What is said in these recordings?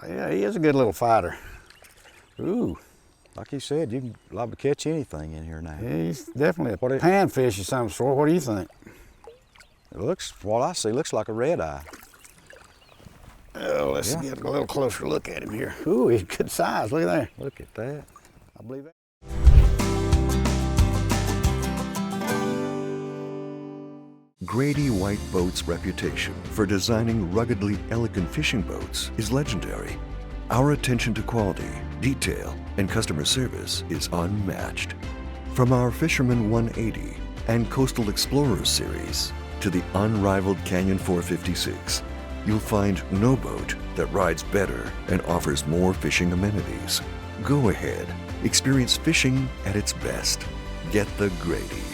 Yeah, he is a good little fighter. Ooh. Like you said, you can liable to catch anything in here now. Yeah, he's definitely a panfish of some sort. What do you think? It looks, what I see, looks like a red eye. Oh, let's get a little closer look at him here. Ooh, he's good size. Look at that. Look at that. I believe that. Grady White Boats' reputation for designing ruggedly elegant fishing boats is legendary. Our attention to quality, detail, and customer service is unmatched. From our Fisherman 180 and Coastal Explorers series to the unrivaled Canyon 456, you'll find no boat that rides better and offers more fishing amenities. Go ahead, experience fishing at its best. Get the Grady.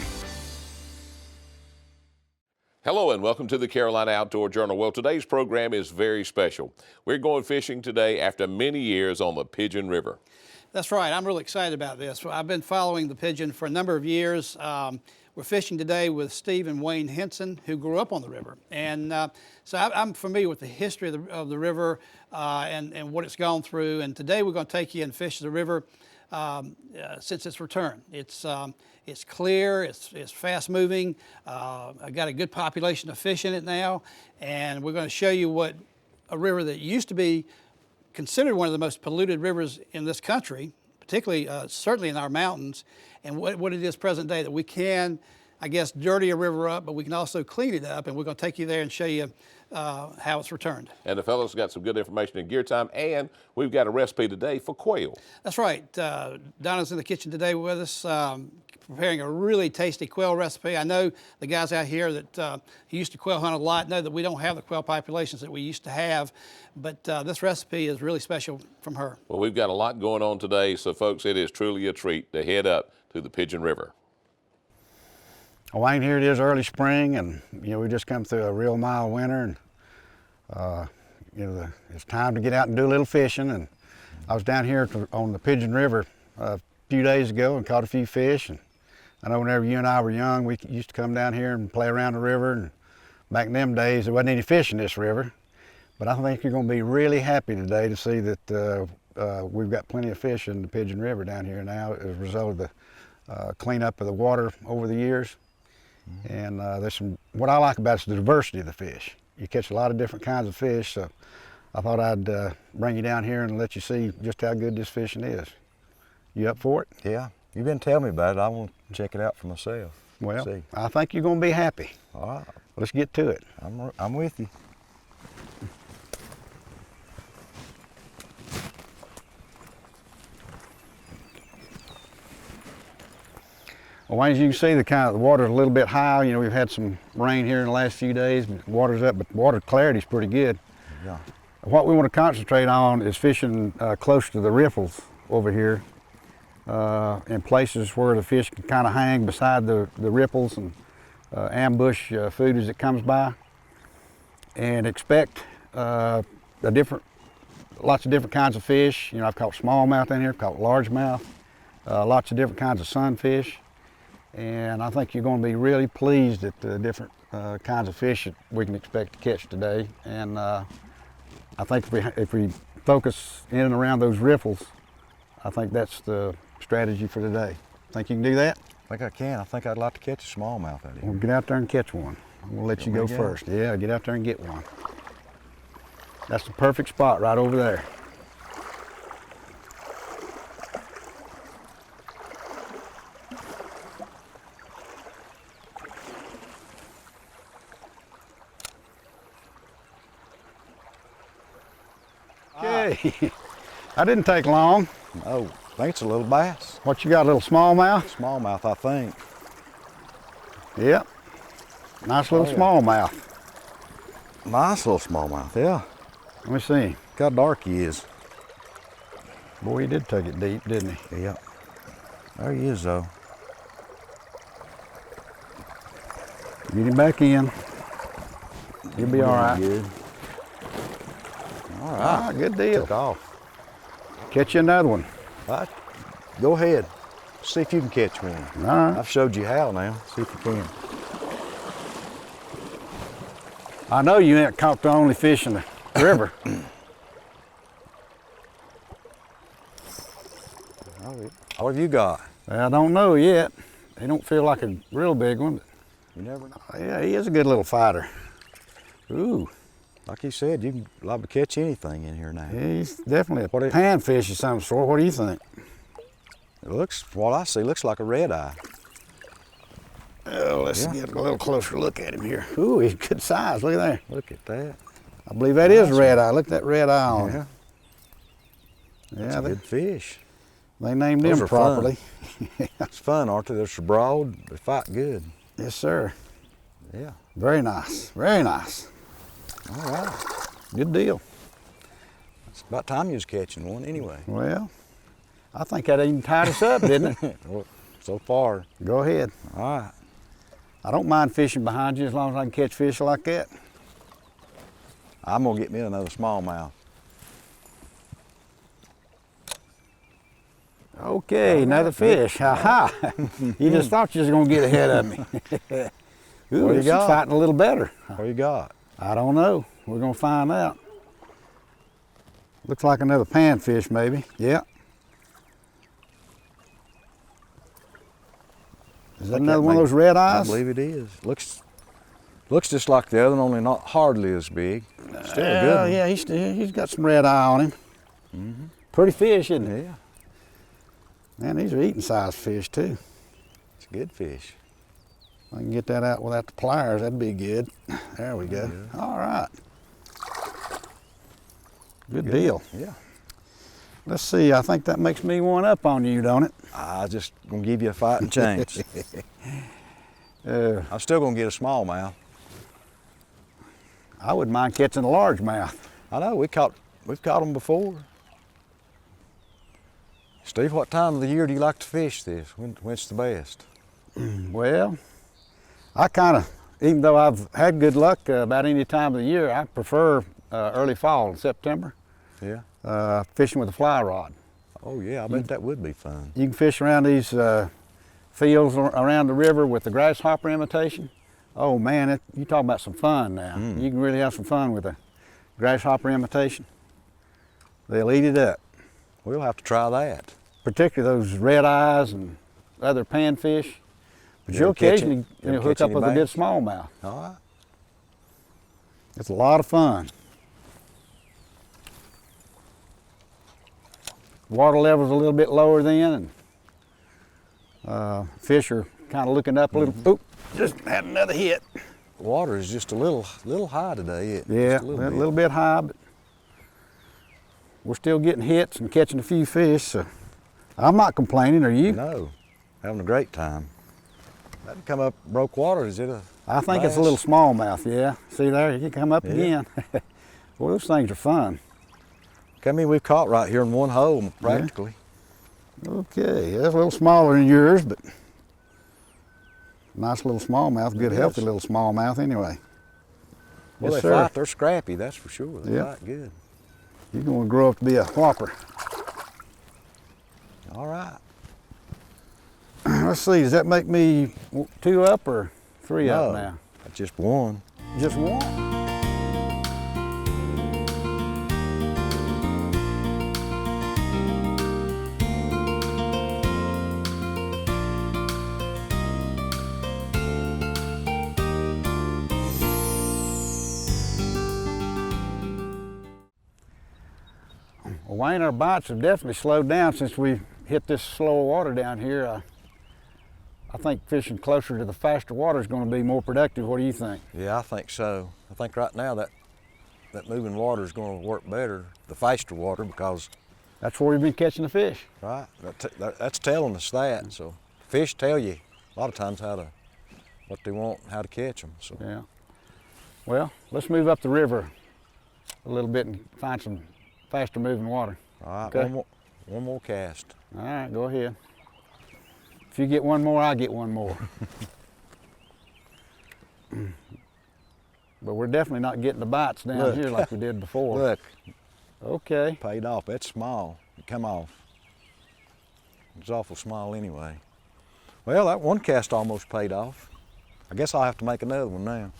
Hello and welcome to the Carolina Outdoor Journal. Well, today's program is very special. We're going fishing today after many years on the Pigeon River. That's right. I'm really excited about this. I've been following the Pigeon for a number of years. We're fishing today with Steve and Wayne Henson, who grew up on the river. And so I'm familiar with the history of the river and what it's gone through. And today we're going to take you and fish the river since its return. It's clear, it's fast moving. I've got a good population of fish in it now. And we're going to show you what a river that used to be considered one of the most polluted rivers in this country, particularly certainly in our mountains, and what it is present day, that we can, I guess, dirty a river up, but we can also clean it up, and we're going to take you there and show you how it's returned. And the fellows got some good information in gear time, and we've got a recipe today for quail. That's right. Donna's in the kitchen today with us, preparing a really tasty quail recipe. I know the guys out here that used to quail hunt a lot know that we don't have the quail populations that we used to have, but this recipe is really special from her. Well, we've got a lot going on today, so folks, it is truly a treat to head up to the Pigeon River. Wayne, here it is early spring, and we just come through a real mild winter, and it's time to get out and do a little fishing. And I was down here on the Pigeon River a few days ago and caught a few fish. And I know whenever you and I were young, we used to come down here and play around the river. And back in them days, there wasn't any fish in this river. But I think you're going to be really happy today to see that we've got plenty of fish in the Pigeon River down here now as a result of the cleanup of the water over the years. And what I like about it is the diversity of the fish. You catch a lot of different kinds of fish, so I thought I'd bring you down here and let you see just how good this fishing is. You up for it? Yeah, you've been telling me about it. I want to check it out for myself. Well, I think you're going to be happy. All right. Let's get to it. I'm with you. Well, as you can see, the water's a little bit high. We've had some rain here in the last few days, but water's up, but water clarity's pretty good. Yeah. What we want to concentrate on is fishing close to the riffles over here, in places where the fish can kind of hang beside the ripples and ambush food as it comes by. And expect lots of different kinds of fish. I've caught smallmouth in here, I've caught largemouth, lots of different kinds of sunfish. And I think you're going to be really pleased at the different kinds of fish that we can expect to catch today. And I think if we focus in and around those riffles, I think that's the strategy for today. Think you can do that? I think I can. I think I'd like to catch a smallmouth out of here. Well, get out there and catch one. We'll let you go first. Yeah, get out there and get one. That's the perfect spot right over there. Okay, that didn't take long. Oh, I think it's a little bass. What you got, a little smallmouth? Smallmouth, I think. Yep, nice little smallmouth. Nice little smallmouth, yeah. Let me see. Look how dark he is. Boy, he did take it deep, didn't he? Yep. There he is, though. Get him back in. He'll be all right. Good. All right, good deal. Took off. Catch you another one. All right. Go ahead. See if you can catch one. All right. I've showed you how now. See if you can. I know you ain't caught the only fish in the river. Oh, yeah. What have you got? I don't know yet. He don't feel like a real big one, but You never know. yeah, he is a good little fighter. Ooh, Like you said, you can liable to catch anything in here now. he's definitely a What it- panfish of some sort. What do you think? It looks, what I see, looks like a red eye. Oh, let's Yeah. get a little closer look at him here. Ooh, he's good size. Look at there. Look at that. I believe that is a red eye. Look at that red eye on Yeah, him. that's Yeah, a good fish. they named Those him are fun. properly. It's fun, aren't they? They're so broad, they fight good. Yes, sir. Yeah. Very nice. Very nice. All right. Good deal. It's about time you was catching one anyway. Well, I think that even tied us up, didn't it? Well, so far. Go ahead. All right. I don't mind fishing behind you as long as I can catch fish like that. I'm gonna get me another smallmouth. Okay, another fish. Ha ha. You just thought you was gonna get ahead of me. Ooh, What you this is got? fighting a little better. What you got? I don't know. We're gonna find out. Looks like another panfish, maybe. Yeah. Is that Think another that one of may- those red I eyes? believe it is. Looks just like the other one, only not hardly as big. Still a good one. Yeah, he's got some red eye on him. Pretty fish, isn't it? Yeah, Man, these are eating size fish too. it's a good fish. I can get that out without the pliers, that'd be good. There we go. All right. Good deal. Yeah. Let's see, I think that makes me one up on you, don't it? I just gonna give you a fighting chance. I'm still gonna get a smallmouth. I wouldn't mind catching a largemouth. I know we've caught them before. Steve, what time of the year do you like to fish this? When's the best? Well, I kind of, even though I've had good luck about any time of the year, I prefer early fall in September, Yeah. fishing with a fly rod. Oh yeah, I bet that would be fun. You can fish around these fields around the river with the grasshopper imitation. Oh man, you talk about some fun now. You can really have some fun with a grasshopper imitation. They'll eat it up, We'll have to try that. particularly those red eyes and other panfish. But You you'll ever catch occasionally you ever hook catch up any with a good bass? smallmouth. All right. It's a lot of fun. Water level's a little bit lower then, and fish are kind of looking up a little. Oop, just had another hit. Water is just a little high today. Yeah, Just a little bit high, but we're still getting hits and catching a few fish, so I'm not complaining, are you? No, having a great time. That can come up broke water. Is it a? I think it's a bass? little smallmouth, yeah. See there, you can come up Yeah. again. Well, those things are fun. I mean, we've caught right here in one hole practically. Okay, that's a little smaller than yours, but nice little smallmouth, good It healthy is. little smallmouth anyway. Well, Yes, they sir. fight. They're scrappy, that's for sure. They Yeah. fight good. You're gonna grow up to be a whopper. All right. Let's see, does that make me 2 up or 3 No, up now? that's just one. Just one? Well, Wayne, our bites have definitely slowed down since we hit this slower water down here. I think fishing closer to the faster water is going to be more productive. What do you think? Yeah, I think so. I think right now that moving water is going to work better, the faster water, because That's where we've been catching the fish. right, that's telling us that. So fish tell you a lot of times what they want, how to catch them. So Yeah. Well, let's move up the river a little bit and find some faster moving water. all right, Okay. one more cast. All right, go ahead. If you get one more, I get one more. But we're definitely not getting the bites down Look. here like we did before. Look, Okay. paid off. That's small. It come off. It's awful small anyway. Well, that one cast almost paid off. I guess I'll have to make another one now.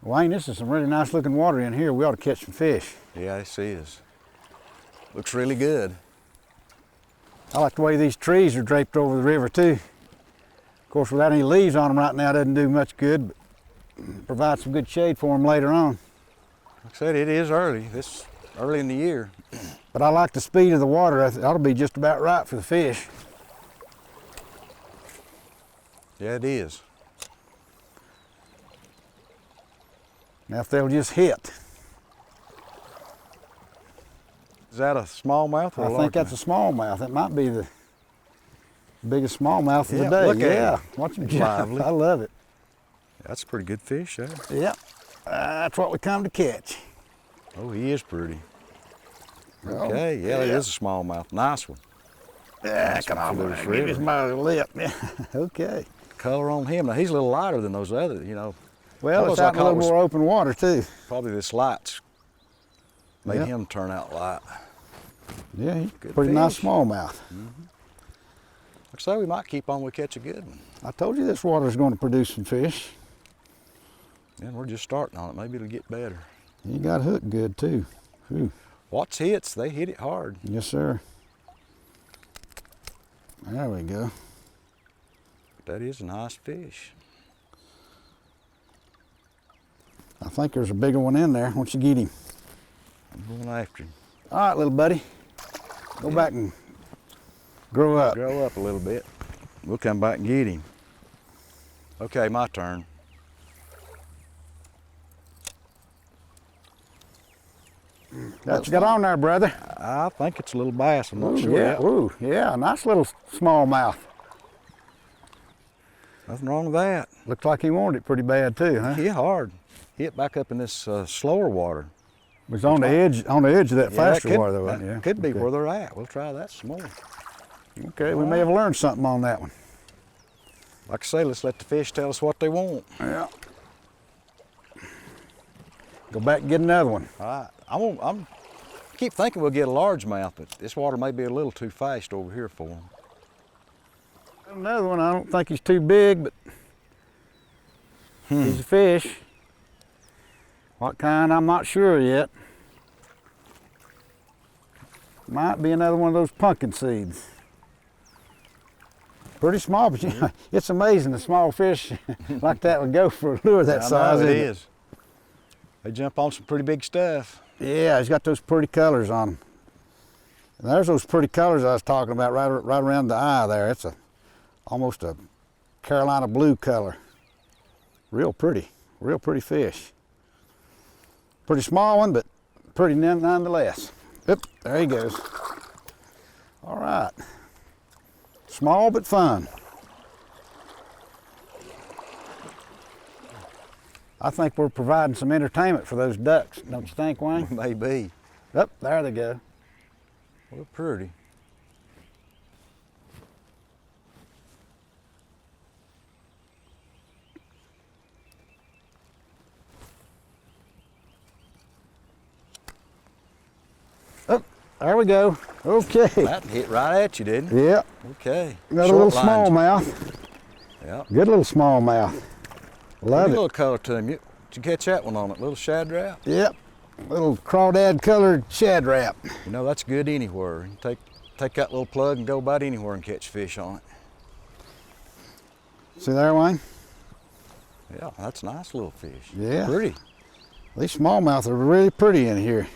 Wayne, this is some really nice looking water in here. We ought to catch some fish. Yeah, this is. Looks really good. I like the way these trees are draped over the river too. Of course, without any leaves on them right now, doesn't do much good, but provides some good shade for them later on. Like I said, it is early. This early in the year. But I like the speed of the water. It ought to be just about right for the fish. Yeah, it is. Now, if they'll just hit. Is that a smallmouth or a I think that's a smallmouth. It might be the biggest smallmouth of the Yeah, day. look at Yeah, it. watch him It's jump. lively. I love it. That's a pretty good fish there. Yep, that's what we come to catch. Oh, he is pretty. Oh, Okay, yeah, it is a smallmouth. Nice one. Yeah, come on, for man. this Give his river. mouth a lip. Yeah, okay. Color on him. Now, he's a little lighter than those others, you know. Well, That it's was out in a like I little was- more open water too. Probably this light's made Yep. him turn out light. Yeah, he's Good pretty nice fish. smallmouth. Like I say, we might keep on. We catch a good one. I told you this water is going to produce some fish. And we're just starting on it. Maybe it'll get better. He got hooked good too. Whew. Watts hits, they hit it hard. Yes, sir. There we go. That is a nice fish. I think there's a bigger one in there. Why don't you get him? I'm going after him. All right, little buddy. Go back and grow up. Grow up a little bit. We'll come back and get him. Okay, my turn. What you got on there, brother? I think it's a little bass. I'm not Ooh, sure yeah, yet. ooh, yeah, nice little smallmouth. Nothing wrong with that. Looks like he wanted it pretty bad too, huh? Hit hard. Hit back up in this slower water. It was on the edge of that faster could, water though, that wasn't it? Yeah. could be Okay. where they're at. We'll try that some more. Okay, we may have learned something on that one. Like I say, let's let the fish tell us what they want. Yeah. Go back and get another one. All right. I'm keep thinking we'll get a largemouth, but this water may be a little too fast over here for them. Another one. I don't think he's too big, but he's a fish. What kind? I'm not sure yet. Might be another one of those pumpkin seeds. Pretty small, but it's amazing the small fish like that would go for a lure that I size. know it isn't is. They jump on some pretty big stuff. Yeah, he's got those pretty colors on him. And there's those pretty colors I was talking about right around the eye there. It's almost a Carolina blue color. Real pretty fish. Pretty small one, but pretty nonetheless. Yep, there he goes. All right. Small but fun. I think we're providing some entertainment for those ducks, don't you think, Wayne? Maybe. Yep, there they go. Well, pretty. Oh, there we go. Okay. That hit right at you, didn't it? Yep. Okay. Got a Short little lines. smallmouth. Yeah. Good little smallmouth. Love A it. little color to him. Did you catch that one on it? Little shad wrap. Yep. Little crawdad colored shad wrap. You know, that's good anywhere. You can take that little plug and go about anywhere and catch fish on it. See there, Wayne? Yeah, that's a nice little fish. Yeah. Pretty. These smallmouth are really pretty in here.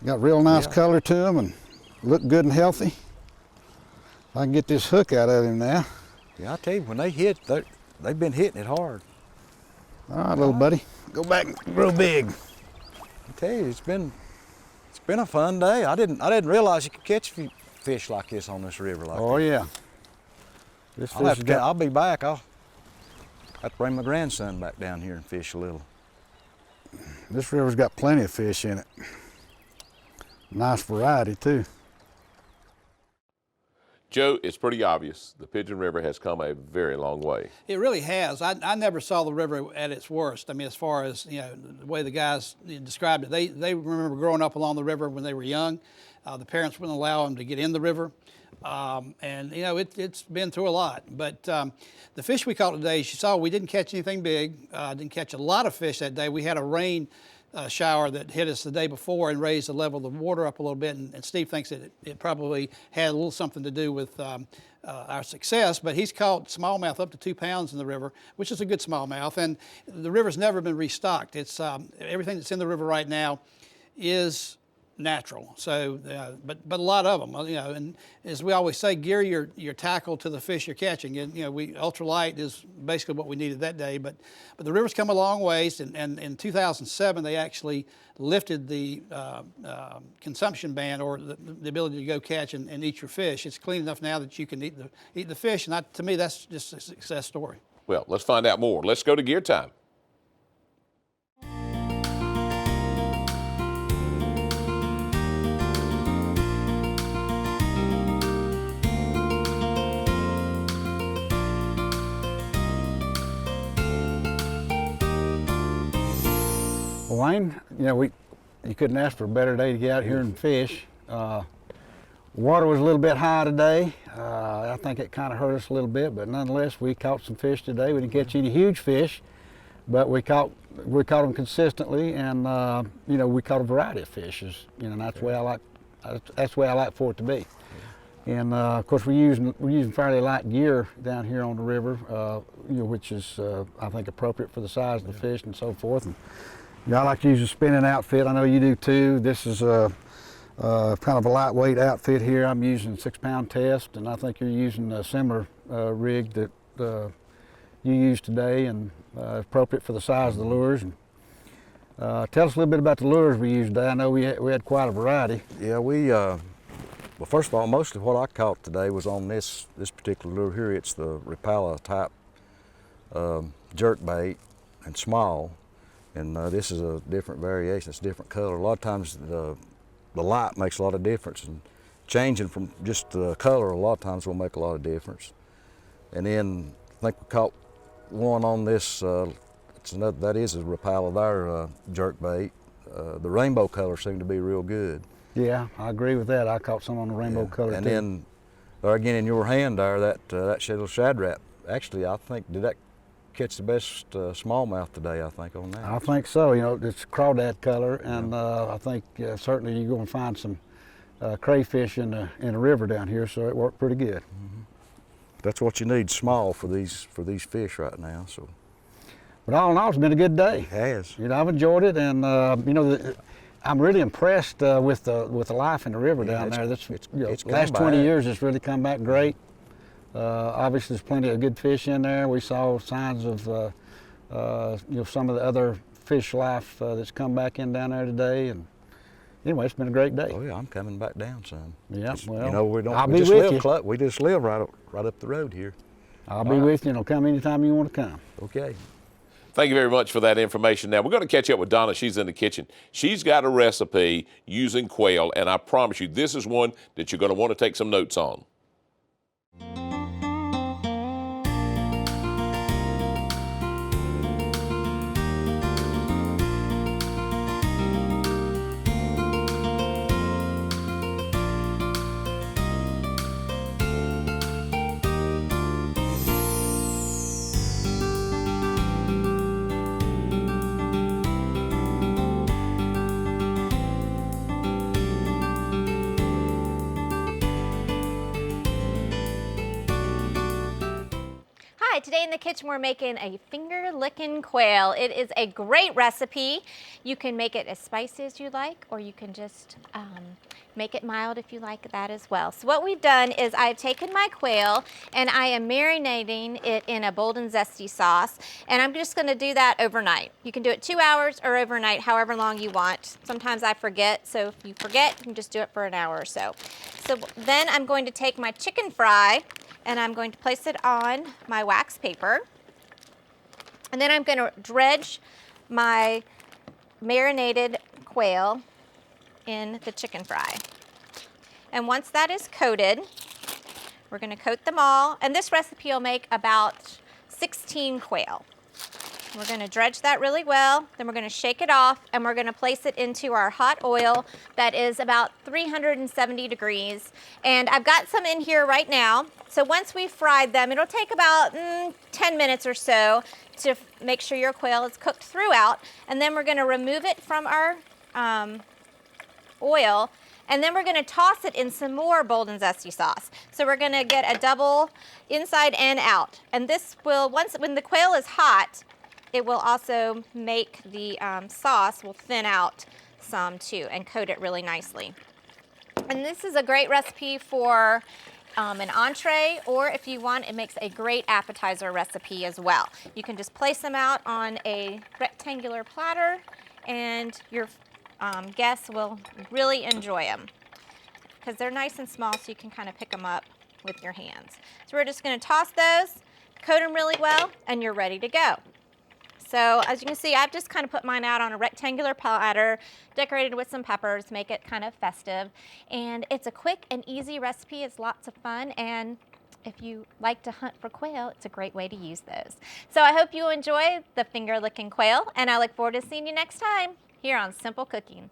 Got real nice Yeah. color to them and look good and healthy. If I can get this hook out of him now. Yeah, I tell you, when they hit, they've been hitting it hard. All right, little buddy. Go back and grow big. I tell you, it's been a fun day. I didn't realize you could catch fish like this on this river. Like Oh this. yeah. This fish has got, I'll be back. I'll have to bring my grandson back down here and fish a little. this river's got plenty of fish in it. Nice variety too. Joe, it's pretty obvious the Pigeon River has come a very long way. It really has. I never saw the river at its worst. I mean, as far as, you know, the way the guys described it, they remember growing up along the river when they were young. The parents wouldn't allow them to get in the river. And you know, it's been through a lot. But the fish we caught today, as you saw, we didn't catch anything big. Didn't catch a lot of fish that day. We had a rain shower that hit us the day before and raised the level of the water up a little bit. And Steve thinks that it probably had a little something to do with our success. But he's caught smallmouth up to 2 pounds in the river, which is a good smallmouth. And the river's never been restocked. It's everything that's in the river right now is natural. So, but a lot of them, you know, and as we always say, gear your tackle to the fish you're catching. And you know, ultralight is basically what we needed that day. But the river's come a long ways. And in 2007, they actually lifted the consumption ban, or the ability to go catch and eat your fish. It's clean enough now that you can eat the fish. And to me, that's just a success story. Well, let's find out more. Let's go to gear time. Well, Wayne, you know, you couldn't ask for a better day to get out here and fish. Water was a little bit high today. I think it kind of hurt us a little bit, but nonetheless, we caught some fish today. We didn't catch any huge fish, but we caught them consistently, and you know, we caught a variety of fish. You know, that's the way I like for it to be. And of course, we're using fairly light gear down here on the river, you know, which is I think appropriate for the size of the fish and so forth. And, you know, I like to use a spinning outfit. I know you do too. This is kind of a lightweight outfit here. I'm using 6-pound test, and I think you're using a similar rig that you used today, and appropriate for the size of the lures. And tell us a little bit about the lures we used today. I know we had quite a variety. Yeah, well, first of all, most of what I caught today was on this particular lure here. It's the Rapala type jerk bait, and small. And this is a different variation. It's a different color. A lot of times the light makes a lot of difference, and changing from just the color a lot of times will make a lot of difference. And then I think we caught one on this. That is a Rapala there jerk bait. The rainbow color seemed to be real good. Yeah, I agree with that. I caught some on the rainbow color and too. Then there again in your hand there, that little shad rap. Actually, I think did that catch the best smallmouth today, I think, on that. I think so. You know, it's crawdad color, and I think certainly you're going to find some crayfish in the river down here, so it worked pretty good. Mm-hmm. That's what you need, small, for these fish right now. So, but all in all, it's been a good day. It has. You know, I've enjoyed it, and you know, I'm really impressed with the life in the river down there. It's last 20 years, it's really come back great. Obviously, there's plenty of good fish in there. We saw signs of you know, some of the other fish life that's come back in down there today. And anyway, it's been a great day. Oh yeah, I'm coming back down, son. Yeah, well, you know, we I'll be with you. We just live right up the road here. I'll be with you, and I'll come anytime you want to come. Okay. Thank you very much for that information. Now, we're going to catch up with Donna. She's in the kitchen. She's got a recipe using quail, and I promise you, this is one that you're going to want to take some notes on. Hi, today in the kitchen we're making a finger-licking quail. It is a great recipe. You can make it as spicy as you like, or you can just make it mild if you like that as well. So what we've done is I've taken my quail and I am marinating it in a bold and zesty sauce, and I'm just gonna do that overnight. You can do it 2 hours or overnight, however long you want. Sometimes I forget, so if you forget, you can just do it for an hour or so. So then I'm going to take my chicken fry and I'm going to place it on my wax paper. And then I'm gonna dredge my marinated quail in the chicken fry. And once that is coated, we're gonna coat them all. And this recipe will make about 16 quail. We're going to dredge that really well. Then we're going to shake it off, and we're going to place it into our hot oil that is about 370 degrees. And I've got some in here right now. So once we've fried them, it'll take about 10 minutes or so to make sure your quail is cooked throughout. And then we're going to remove it from our oil, and then we're going to toss it in some more bold and zesty sauce. So we're going to get a double inside and out. And this will, when the quail is hot, it will also make the sauce will thin out some too and coat it really nicely. And this is a great recipe for an entree, or if you want, it makes a great appetizer recipe as well. You can just place them out on a rectangular platter, and your guests will really enjoy them because they're nice and small, so you can kind of pick them up with your hands. So we're just going to toss those, coat them really well, and you're ready to go. So as you can see, I've just kind of put mine out on a rectangular platter, decorated with some peppers, make it kind of festive. And it's a quick and easy recipe. It's lots of fun. And if you like to hunt for quail, it's a great way to use those. So I hope you enjoy the finger licking quail, and I look forward to seeing you next time here on Simple Cooking.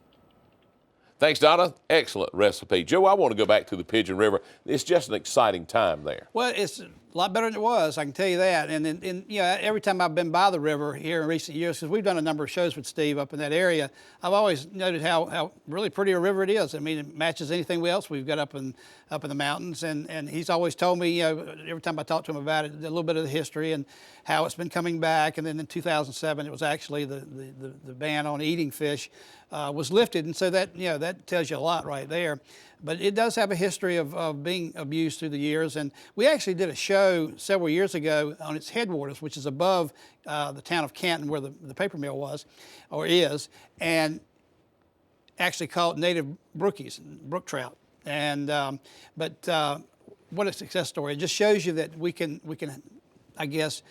Thanks, Donna. Excellent recipe. Joe, I want to go back to the Pigeon River. It's just an exciting time there. Well, it's a lot better than it was, I can tell you that. And you know, every time I've been by the river here in recent years, because we've done a number of shows with Steve up in that area, I've always noted how really pretty a river it is. I mean, it matches anything else we've got up in the mountains. And he's always told me, you know, every time I talk to him about it, a little bit of the history and how it's been coming back. And then in 2007, it was actually the ban on eating fish was lifted, and so that, you know, that tells you a lot right there. But it does have a history of being abused through the years, and we actually did a show several years ago on its headwaters, which is above the town of Canton, where the paper mill was, or is, and actually called native brookies, brook trout. And what a success story! It just shows you that we can, I guess,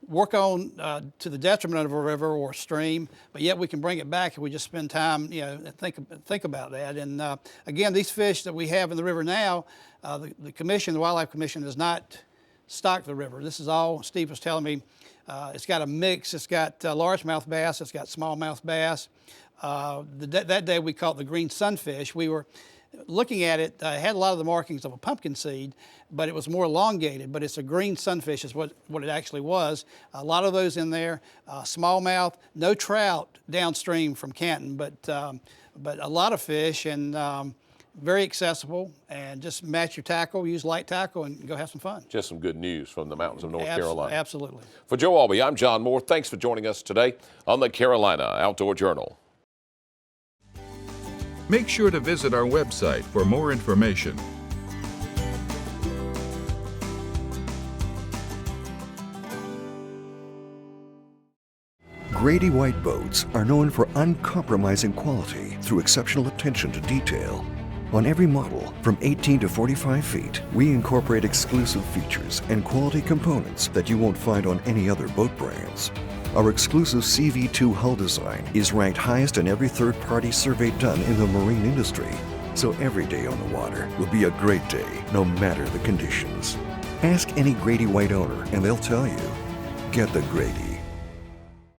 work on to the detriment of a river or a stream, but yet we can bring it back if we just spend time, you know, think about that. And again, these fish that we have in the river now, the commission, the Wildlife Commission, does not stock the river. This is all, Steve was telling me, it's got a mix. It's got largemouth bass, it's got smallmouth bass. That day we caught the green sunfish. We were looking at it, had a lot of the markings of a pumpkin seed, but it was more elongated, but it's a green sunfish is what it actually was. A lot of those in there, smallmouth, no trout downstream from Canton, but a lot of fish, and very accessible, and just match your tackle, use light tackle, and go have some fun. Just some good news from the mountains of North Carolina. Absolutely. For Joe Albee, I'm John Moore. Thanks for joining us today on the Carolina Outdoor Journal. Make sure to visit our website for more information. Grady White boats are known for uncompromising quality through exceptional attention to detail. On every model, from 18 to 45 feet, we incorporate exclusive features and quality components that you won't find on any other boat brands. Our exclusive CV2 hull design is ranked highest in every third-party survey done in the marine industry. So every day on the water will be a great day, no matter the conditions. Ask any Grady White owner and they'll tell you, get the Grady.